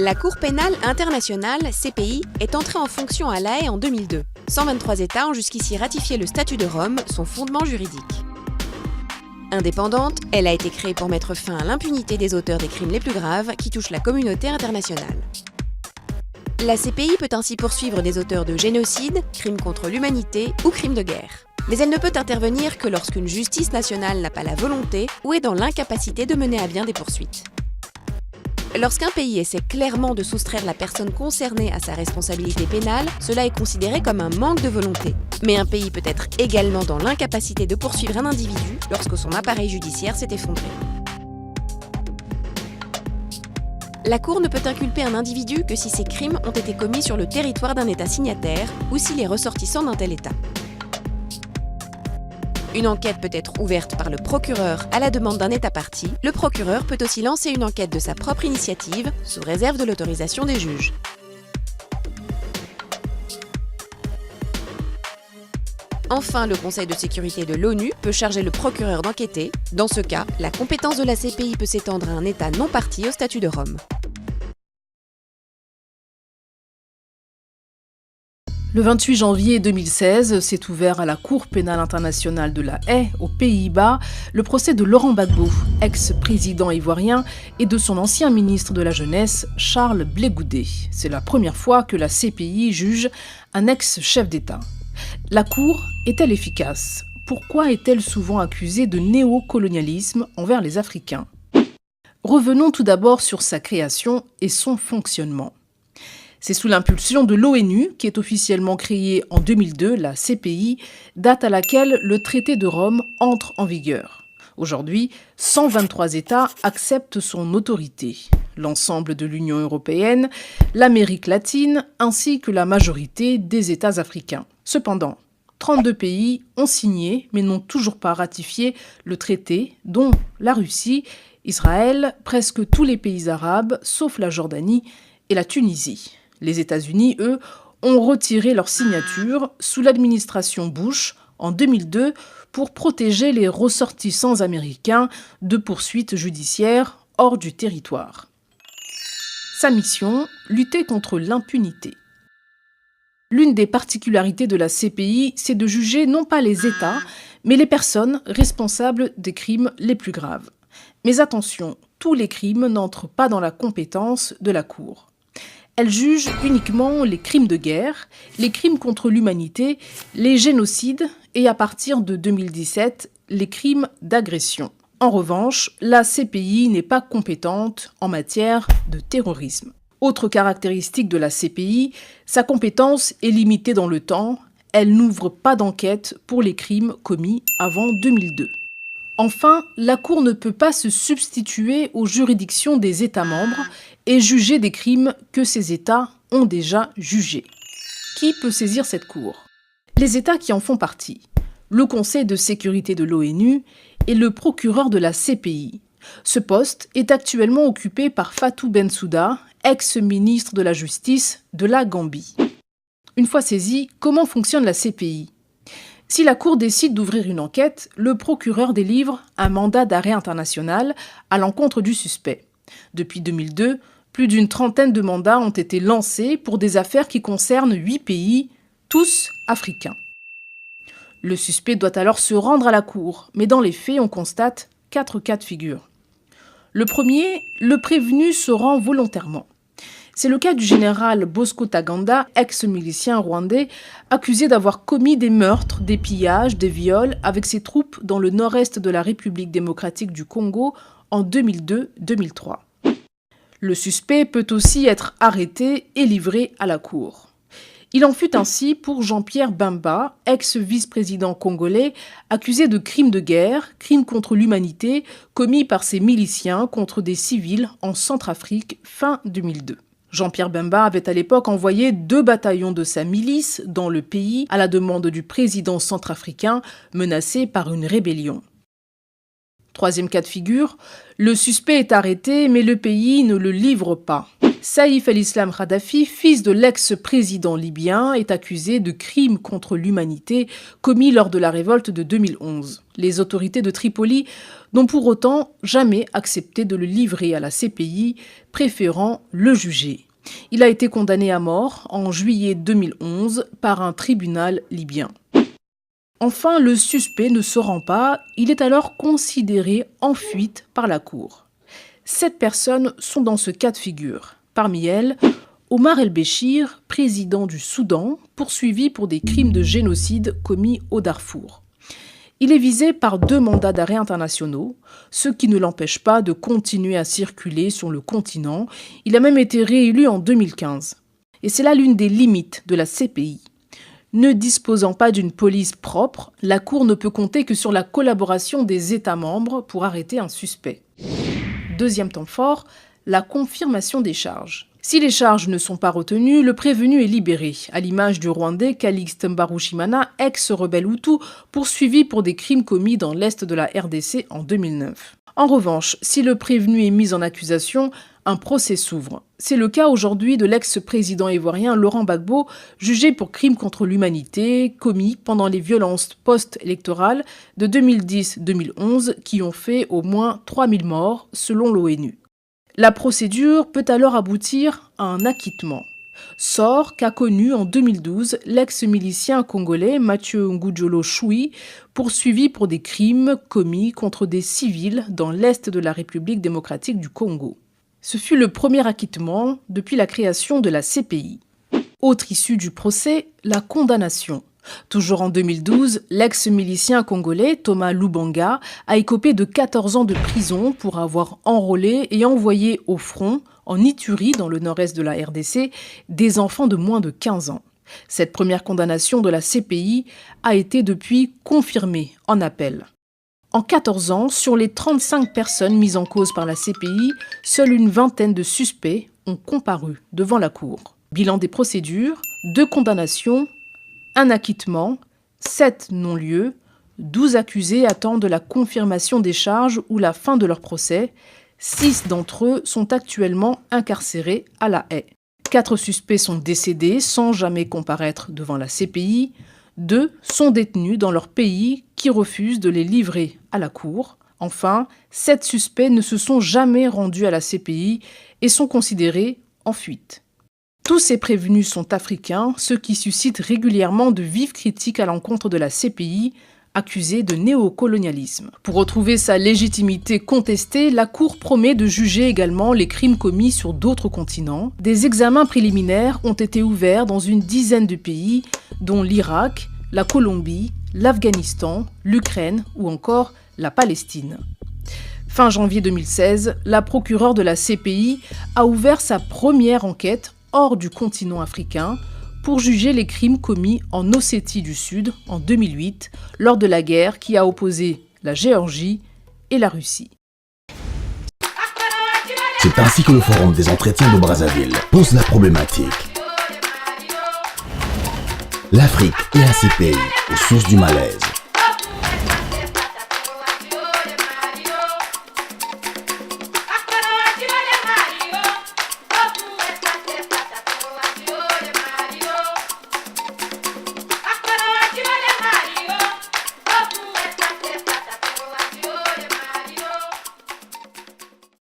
La Cour pénale internationale, CPI, est entrée en fonction à La Haye en 2002. 123 États ont jusqu'ici ratifié le statut de Rome, son fondement juridique. Indépendante, elle a été créée pour mettre fin à l'impunité des auteurs des crimes les plus graves qui touchent la communauté internationale. La CPI peut ainsi poursuivre des auteurs de génocide, crimes contre l'humanité ou crimes de guerre. Mais elle ne peut intervenir que lorsqu'une justice nationale n'a pas la volonté ou est dans l'incapacité de mener à bien des poursuites. Lorsqu'un pays essaie clairement de soustraire la personne concernée à sa responsabilité pénale, cela est considéré comme un manque de volonté. Mais un pays peut être également dans l'incapacité de poursuivre un individu lorsque son appareil judiciaire s'est effondré. La Cour ne peut inculper un individu que si ses crimes ont été commis sur le territoire d'un État signataire ou s'il est ressortissant d'un tel État. Une enquête peut être ouverte par le procureur à la demande d'un État partie. Le procureur peut aussi lancer une enquête de sa propre initiative, sous réserve de l'autorisation des juges. Enfin, le Conseil de sécurité de l'ONU peut charger le procureur d'enquêter. Dans ce cas, la compétence de la CPI peut s'étendre à un État non partie au statut de Rome. Le 28 janvier 2016 s'est ouvert à la Cour pénale internationale de La Haye, aux Pays-Bas, le procès de Laurent Gbagbo, ex-président ivoirien, et de son ancien ministre de la Jeunesse, Charles Blé Goudé. C'est la première fois que la CPI juge un ex-chef d'État. La Cour est-elle efficace? Pourquoi est-elle souvent accusée de néocolonialisme envers les Africains? Revenons tout d'abord sur sa création et son fonctionnement. C'est sous l'impulsion de l'ONU, qui est officiellement créée en 2002, la CPI, date à laquelle le traité de Rome entre en vigueur. Aujourd'hui, 123 États acceptent son autorité. L'ensemble de l'Union européenne, l'Amérique latine, ainsi que la majorité des États africains. Cependant, 32 pays ont signé, mais n'ont toujours pas ratifié le traité, dont la Russie, Israël, presque tous les pays arabes, sauf la Jordanie et la Tunisie. Les États-Unis, eux, ont retiré leur signature sous l'administration Bush en 2002 pour protéger les ressortissants américains de poursuites judiciaires hors du territoire. Sa mission, lutter contre l'impunité. L'une des particularités de la CPI, c'est de juger non pas les États, mais les personnes responsables des crimes les plus graves. Mais attention, tous les crimes n'entrent pas dans la compétence de la Cour. Elle juge uniquement les crimes de guerre, les crimes contre l'humanité, les génocides et à partir de 2017, les crimes d'agression. En revanche, la CPI n'est pas compétente en matière de terrorisme. Autre caractéristique de la CPI, sa compétence est limitée dans le temps. Elle n'ouvre pas d'enquête pour les crimes commis avant 2002. Enfin, la Cour ne peut pas se substituer aux juridictions des États membres et juger des crimes que ces États ont déjà jugés. Qui peut saisir cette Cour? Les États qui en font partie, le Conseil de sécurité de l'ONU et le procureur de la CPI. Ce poste est actuellement occupé par Fatou Bensouda, ex-ministre de la Justice de la Gambie. Une fois saisie, comment fonctionne la CPI? Si la Cour décide d'ouvrir une enquête, le procureur délivre un mandat d'arrêt international à l'encontre du suspect. Depuis 2002, plus d'une trentaine de mandats ont été lancés pour des affaires qui concernent 8 pays, tous africains. Le suspect doit alors se rendre à la Cour, mais dans les faits, on constate 4 cas de figure. Le premier, le prévenu se rend volontairement. C'est le cas du général Bosco Ntaganda, ex-milicien rwandais, accusé d'avoir commis des meurtres, des pillages, des viols avec ses troupes dans le nord-est de la République démocratique du Congo en 2002-2003. Le suspect peut aussi être arrêté et livré à la Cour. Il en fut ainsi pour Jean-Pierre Bemba, ex-vice-président congolais, accusé de crimes de guerre, crimes contre l'humanité, commis par ses miliciens contre des civils en Centrafrique fin 2002. Jean-Pierre Bemba avait à l'époque envoyé 2 bataillons de sa milice dans le pays à la demande du président centrafricain menacé par une rébellion. Troisième cas de figure, le suspect est arrêté mais le pays ne le livre pas. Saïf el-Islam Kadhafi, fils de l'ex-président libyen, est accusé de crimes contre l'humanité commis lors de la révolte de 2011. Les autorités de Tripoli n'ont pour autant jamais accepté de le livrer à la CPI, préférant le juger. Il a été condamné à mort en juillet 2011 par un tribunal libyen. Enfin, le suspect ne se rend pas, il est alors considéré en fuite par la cour. 7 personnes sont dans ce cas de figure. Parmi elles, Omar el-Béchir, président du Soudan, poursuivi pour des crimes de génocide commis au Darfour. Il est visé par 2 mandats d'arrêt internationaux, ce qui ne l'empêche pas de continuer à circuler sur le continent. Il a même été réélu en 2015. Et c'est là l'une des limites de la CPI. Ne disposant pas d'une police propre, la Cour ne peut compter que sur la collaboration des États membres pour arrêter un suspect. Deuxième temps fort, la confirmation des charges. Si les charges ne sont pas retenues, le prévenu est libéré, à l'image du Rwandais Calixte Mbarushimana, ex-rebelle Hutu, poursuivi pour des crimes commis dans l'est de la RDC en 2009. En revanche, si le prévenu est mis en accusation, un procès s'ouvre. C'est le cas aujourd'hui de l'ex-président ivoirien Laurent Gbagbo, jugé pour crimes contre l'humanité commis pendant les violences post-électorales de 2010-2011 qui ont fait au moins 3000 morts selon l'ONU. La procédure peut alors aboutir à un acquittement. Sort qu'a connu en 2012 l'ex-milicien congolais Mathieu Ngudjolo Choui, poursuivi pour des crimes commis contre des civils dans l'est de la République démocratique du Congo. Ce fut le premier acquittement depuis la création de la CPI. Autre issue du procès, la condamnation. Toujours en 2012, l'ex-milicien congolais Thomas Lubanga a écopé de 14 ans de prison pour avoir enrôlé et envoyé au front, en Ituri, dans le nord-est de la RDC, des enfants de moins de 15 ans. Cette première condamnation de la CPI a été depuis confirmée en appel. En 14 ans, sur les 35 personnes mises en cause par la CPI, seule une vingtaine de suspects ont comparu devant la Cour. Bilan des procédures, 2 condamnations, 1 acquittement, 7 non-lieux, 12 accusés attendent la confirmation des charges ou la fin de leur procès. 6 d'entre eux sont actuellement incarcérés à La Haye. 4 suspects sont décédés sans jamais comparaître devant la CPI. 2 sont détenus dans leur pays qui refusent de les livrer à la Cour. Enfin, 7 suspects ne se sont jamais rendus à la CPI et sont considérés en fuite. Tous ces prévenus sont africains, ce qui suscite régulièrement de vives critiques à l'encontre de la CPI, accusée de néocolonialisme. Pour retrouver sa légitimité contestée, la Cour promet de juger également les crimes commis sur d'autres continents. Des examens préliminaires ont été ouverts dans une dizaine de pays, dont l'Irak, la Colombie, l'Afghanistan, l'Ukraine ou encore la Palestine. Fin janvier 2016, la procureure de la CPI a ouvert sa première enquête hors du continent africain pour juger les crimes commis en Ossétie du Sud en 2008 lors de la guerre qui a opposé la Géorgie et la Russie. C'est ainsi que le Forum des entretiens de Brazzaville pose la problématique. L'Afrique et la CPI aux sources du malaise.